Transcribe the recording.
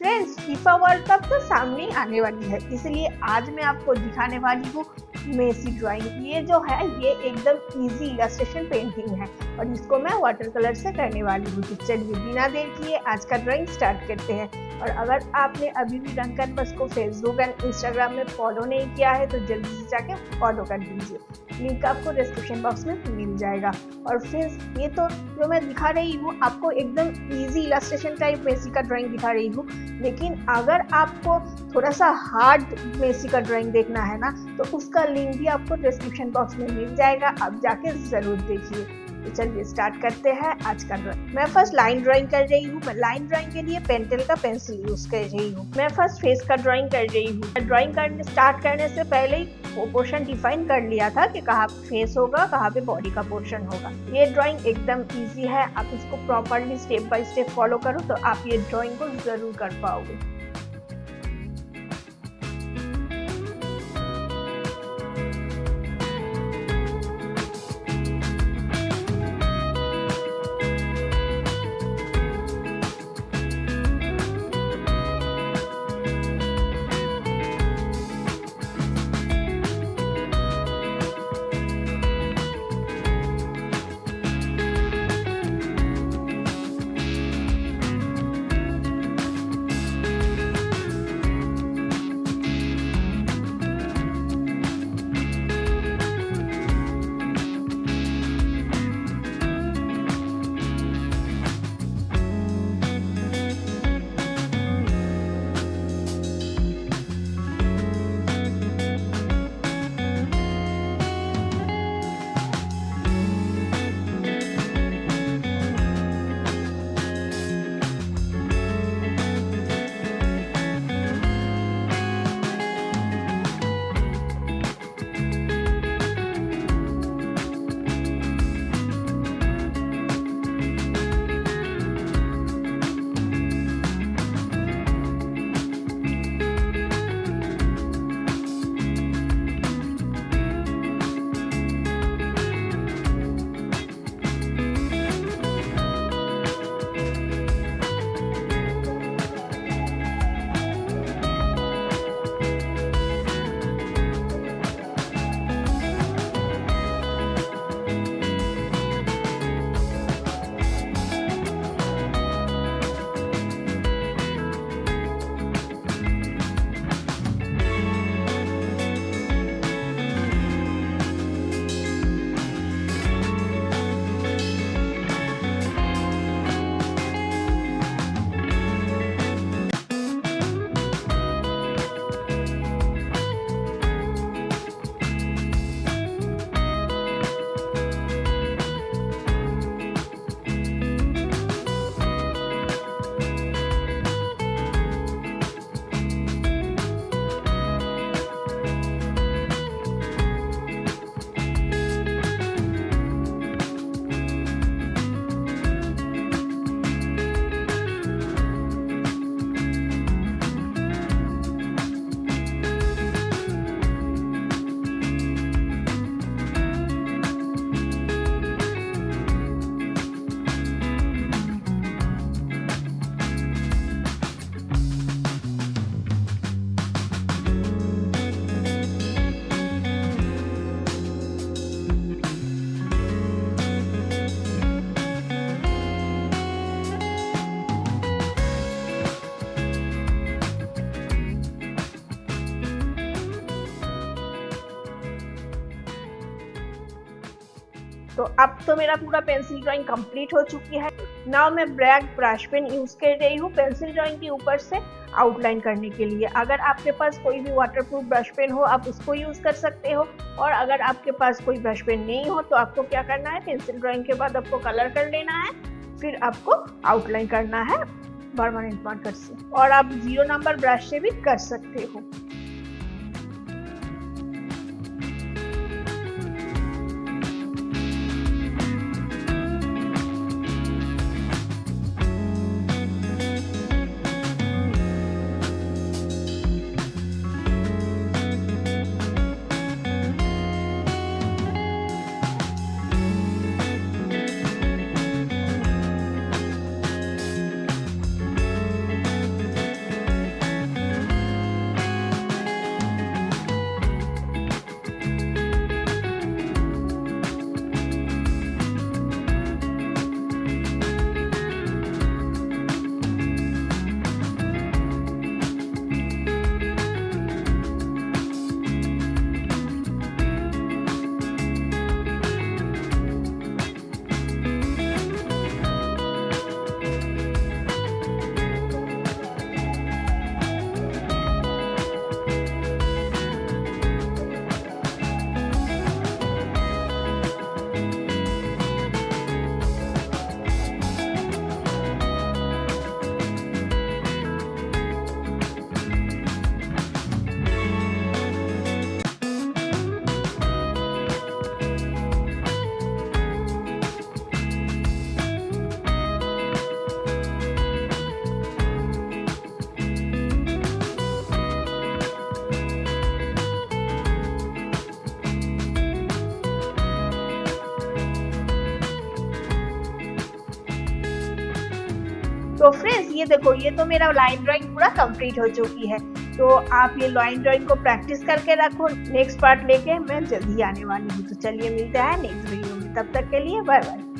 Friends, FIFA world cup तो सामने आने वाली है, इसलिए आज मैं आपको दिखाने वाली हूँ मेसी ड्राइंग। ये जो है ये एकदम इजी इलस्ट्रेशन पेंटिंग है और इसको मैं वाटर कलर से करने वाली हूँ। तो चलिए बिना देर किए आज का ड्राइंग स्टार्ट करते हैं। और अगर आपने अभी भी रंग कैनवस को फेसबुक एंड इंस्टाग्राम में फॉलो नहीं किया है तो जल्दी से जाके फॉलो कर दीजिए, लिंक आपको डिस्क्रिप्शन बॉक्स में मिल जाएगा। और फिर ये तो जो मैं दिखा रही हूँ आपको एकदम इजी इलस्ट्रेशन टाइप मेसी का ड्राइंग दिखा रही हूँ, लेकिन अगर आपको थोड़ा सा हार्ड मेसी का ड्राइंग देखना है ना तो उसका लिंक भी आपको डिस्क्रिप्शन बॉक्स में मिल जाएगा, आप जाके जरूर देखिए। तो चलिए स्टार्ट करते हैं आज का ड्राइंग। मैं फर्स्ट लाइन ड्राइंग कर रही हूँ। मैं लाइन ड्राइंग के लिए पेंसिल का पेंसिल यूज कर रही हूँ। मैं फर्स्ट फेस का ड्राइंग कर रही हूँ। ड्राइंग करने स्टार्ट करने से पहले ही वो पोर्शन डिफाइन कर लिया था कि कहाँ फेस होगा, कहाँ पे बॉडी का पोर्शन होगा। ये ड्राइंग एकदम इजी है, आप इसको properly step by step follow करो तो आप ये ड्राइंग को जरूर कर पाओगे। तो अब तो मेरा पूरा पेंसिल ड्राइंग कंप्लीट हो चुकी है। नाउ मैं ब्लैक ब्रश पेन यूज कर रही हूँ पेंसिल ड्राइंग के ऊपर से आउटलाइन करने के लिए। अगर आपके पास कोई भी वाटरप्रूफ ब्रश पेन हो आप उसको यूज कर सकते हो, और अगर आपके पास कोई ब्रश पेन नहीं हो तो आपको क्या करना है, पेंसिल ड्राइंग के बाद आपको कलर कर लेना है, फिर आपको आउटलाइन करना है परमानेंट मार्कर से, और आप 0 नंबर ब्रश से भी कर सकते हो। तो फ्रेंड्स ये देखो, ये तो मेरा लाइन ड्राइंग पूरा कंप्लीट हो चुकी है। तो आप ये लाइन ड्राइंग को प्रैक्टिस करके रखो, नेक्स्ट पार्ट लेके मैं जल्दी आने वाली हूँ। तो चलिए मिलते हैं नेक्स्ट वीडियो में, तब तक के लिए बाय बाय।